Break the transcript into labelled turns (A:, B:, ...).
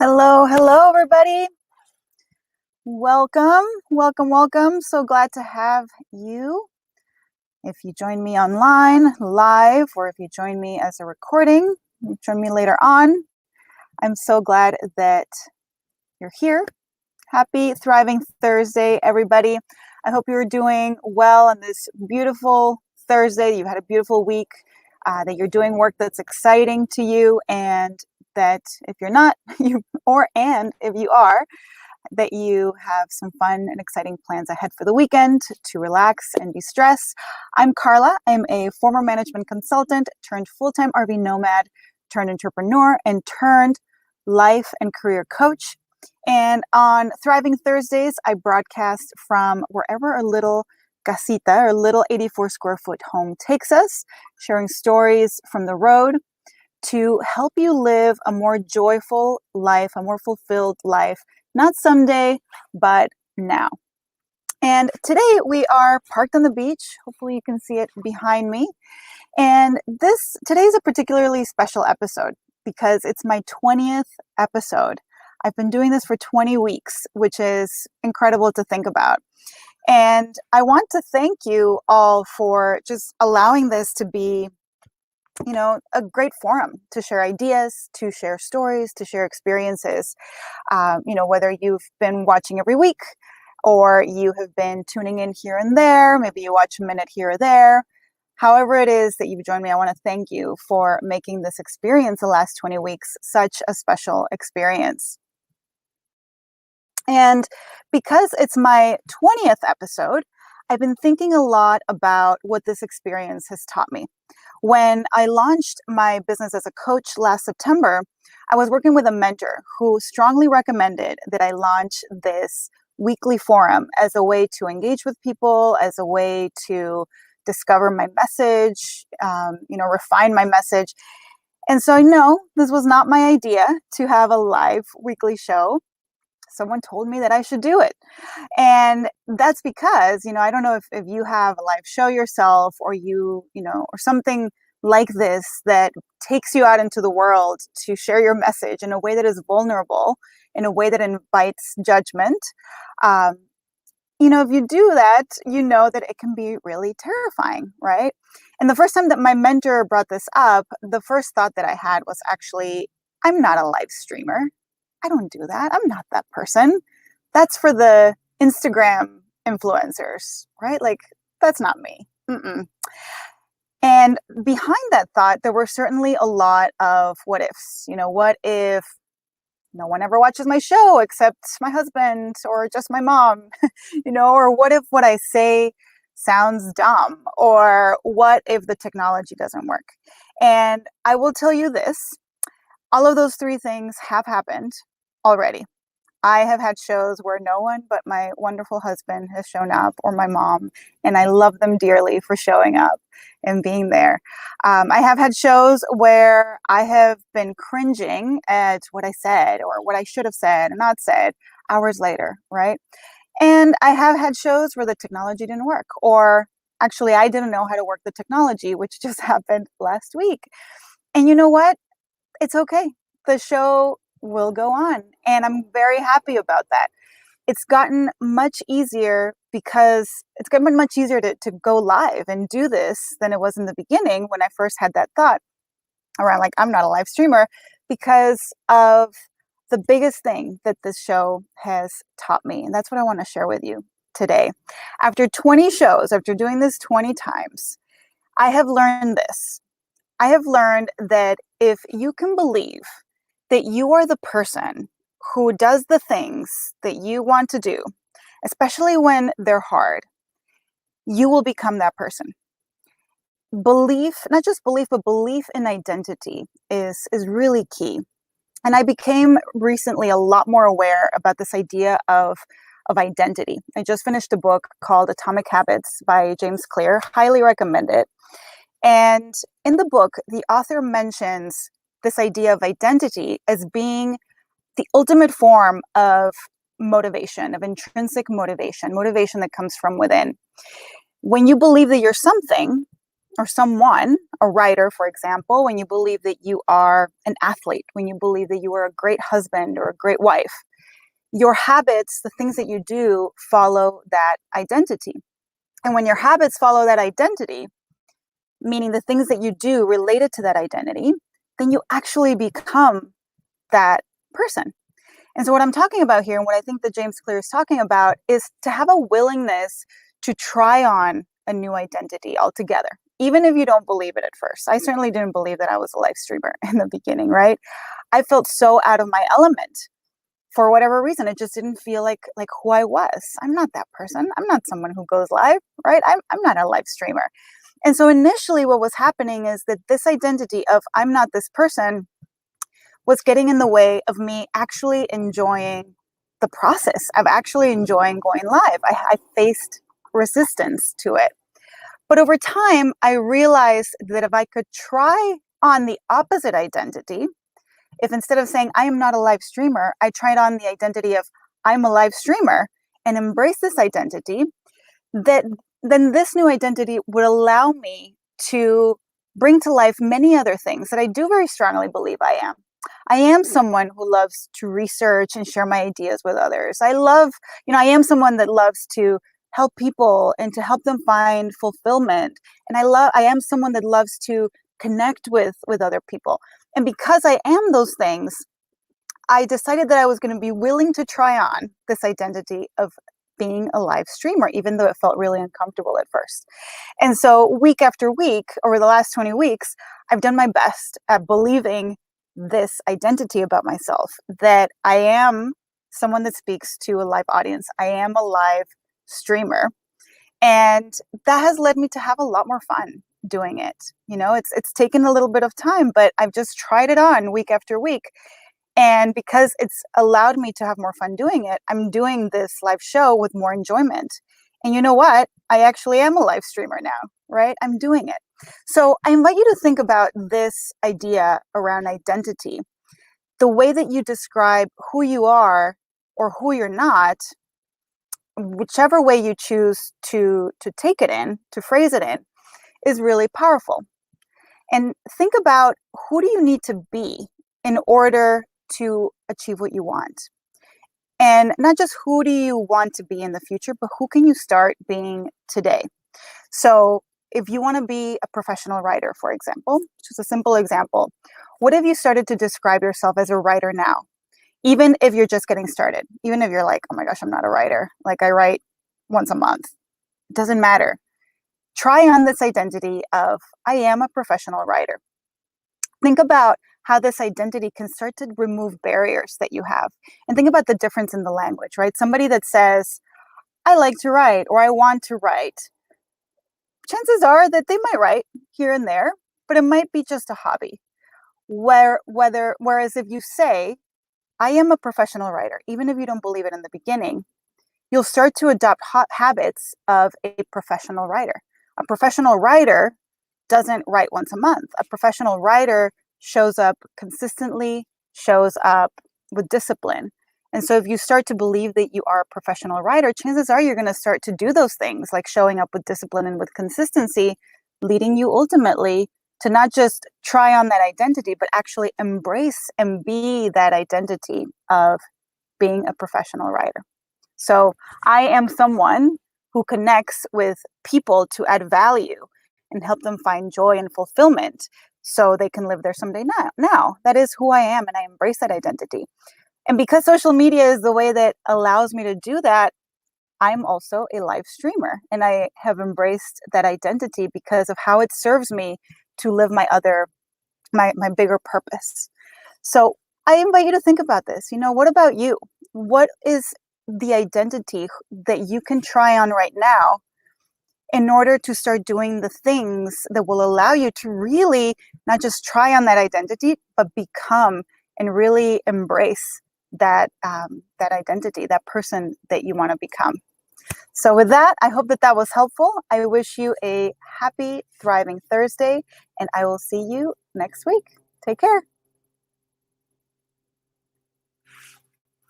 A: Hello, hello, everybody. Welcome, welcome, welcome. So glad to have you. If you join me online, live, or if you join me as a recording, join me later on. I'm so glad that you're here. Happy, thriving Thursday, everybody. I hope you're doing well on this beautiful Thursday. You've had a beautiful week, that you're doing work that's exciting to you, and that if you're not, and if you are, that you have some fun and exciting plans ahead for the weekend to relax and de-stress. I'm Carla. I'm a former management consultant turned full-time RV nomad, turned entrepreneur, and turned life and career coach. And on Thriving Thursdays, I broadcast from wherever a little casita or little 84 square foot home takes us, sharing stories from the road to help you live a more joyful life, a more fulfilled life, not someday, but now. And today we are parked on the beach. Hopefully you can see it behind me. And today's a particularly special episode because it's my 20th episode. I've been doing this for 20 weeks, which is incredible to think about. And I want to thank you all for just allowing this to be a great forum to share ideas, to share stories, to share experiences. Whether you've been watching every week or you have been tuning in here and there, maybe you watch a minute here or there. However it is that you've joined me, I want to thank you for making this experience the last 20 weeks such a special experience. And because it's my 20th episode, I've been thinking a lot about what this experience has taught me. When I launched my business as a coach last September, I was working with a mentor who strongly recommended that I launch this weekly forum as a way to engage with people, as a way to discover my message, refine my message. And so, no, this was not my idea to have a live weekly show. Someone told me that I should do it. And that's because, I don't know if you have a live show yourself or or something like this that takes you out into the world to share your message in a way that is vulnerable, in a way that invites judgment. If you do that, you know that it can be really terrifying, right? And the first time that my mentor brought this up, the first thought that I had was actually, I'm not a live streamer. I don't do that. I'm not that person. That's for the Instagram influencers, right? Like, that's not me. Mm-mm. And behind that thought, there were certainly a lot of what ifs. What if no one ever watches my show except my husband or just my mom? Or what if what I say sounds dumb? Or what if the technology doesn't work? And I will tell you this, all of those three things have happened already. I have had shows where no one but my wonderful husband has shown up, or my mom, and I love them dearly for showing up and being there. I have had shows where I have been cringing at what I said or what I should have said and not said hours later, right? And I have had shows where the technology didn't work, or actually I didn't know how to work the technology, which just happened last week. And you know what? It's okay. The show will go on. And I'm very happy about that. It's gotten much easier because it's gotten much easier to go live and do this than it was in the beginning when I first had that thought around, like, I'm not a live streamer, because of the biggest thing that this show has taught me. And that's what I want to share with you today. After 20 shows, after doing this 20 times, I have learned this. I have learned that if you can believe that you are the person who does the things that you want to do, especially when they're hard, you will become that person. Belief, not just belief, but belief in identity is really key. And I became recently a lot more aware about this idea of identity. I just finished a book called Atomic Habits by James Clear. Highly recommend it. And in the book, the author mentions this idea of identity as being the ultimate form of motivation, of intrinsic motivation that comes from within. When you believe that you're something, or someone, a writer, for example, when you believe that you are an athlete, when you believe that you are a great husband or a great wife, your habits, the things that you do, follow that identity. And when your habits follow that identity, meaning the things that you do related to that identity, then you actually become that person. And so, what I'm talking about here, and what I think that James Clear is talking about, is to have a willingness to try on a new identity altogether, even if you don't believe it at first. I certainly didn't believe that I was a live streamer in the beginning, right? I felt so out of my element for whatever reason. It just didn't feel like who I was. I'm not that person. I'm not someone who goes live, right? I'm not a live streamer. And so initially what was happening is that this identity of I'm not this person was getting in the way of me actually enjoying the process of actually enjoying going live. I faced resistance to it. But over time, I realized that if I could try on the opposite identity, if instead of saying I am not a live streamer, I tried on the identity of I'm a live streamer and embrace this identity, that then this new identity would allow me to bring to life many other things that I do very strongly believe I am. I am someone who loves to research and share my ideas with others. I am someone that loves to help people and to help them find fulfillment. And I am someone that loves to connect with other people. And because I am those things, I decided that I was going to be willing to try on this identity of being a live streamer, even though it felt really uncomfortable at first. And so week after week, over the last 20 weeks, I've done my best at believing this identity about myself, that I am someone that speaks to a live audience. I am a live streamer. And that has led me to have a lot more fun doing it. It's taken a little bit of time, but I've just tried it on week after week. And because it's allowed me to have more fun doing it, I'm doing this live show with more enjoyment. And you know what? I actually am a live streamer now, right? I'm doing it. So I invite you to think about this idea around identity. The way that you describe who you are or who you're not, whichever way you choose to take it in, to phrase it in, is really powerful. And think about, who do you need to be in order to achieve what you want? And not just who do you want to be in the future, but who can you start being today? So if you want to be a professional writer, for example, just a simple example, what have you started to describe yourself as a writer now? Even if you're just getting started, even if you're like, oh my gosh, I'm not a writer, like I write once a month, it doesn't matter. Try on this identity of I am a professional writer. Think about how this identity can start to remove barriers that you have. And think about the difference in the language, right? Somebody that says, I like to write, or I want to write, chances are that they might write here and there, but it might be just a hobby. Whereas if you say, I am a professional writer, even if you don't believe it in the beginning, you'll start to adopt habits of a professional writer. A professional writer doesn't write once a month. A professional writer shows up consistently, shows up with discipline. And so if you start to believe that you are a professional writer, chances are you're going to start to do those things, like showing up with discipline and with consistency, leading you ultimately to not just try on that identity, but actually embrace and be that identity of being a professional writer. So I am someone who connects with people to add value and help them find joy and fulfillment so they can live there someday now. That is who I am, and I embrace that identity. And because social media is the way that allows me to do that, I'm also a live streamer, and I have embraced that identity because of how it serves me to live my bigger purpose. So I invite you to think about this. What about you? What is the identity that you can try on right now in order to start doing the things that will allow you to really not just try on that identity, but become and really embrace that identity, that person that you want to become. So with that, I hope that was helpful. I wish you a happy, thriving Thursday, and I will see you next week. Take care.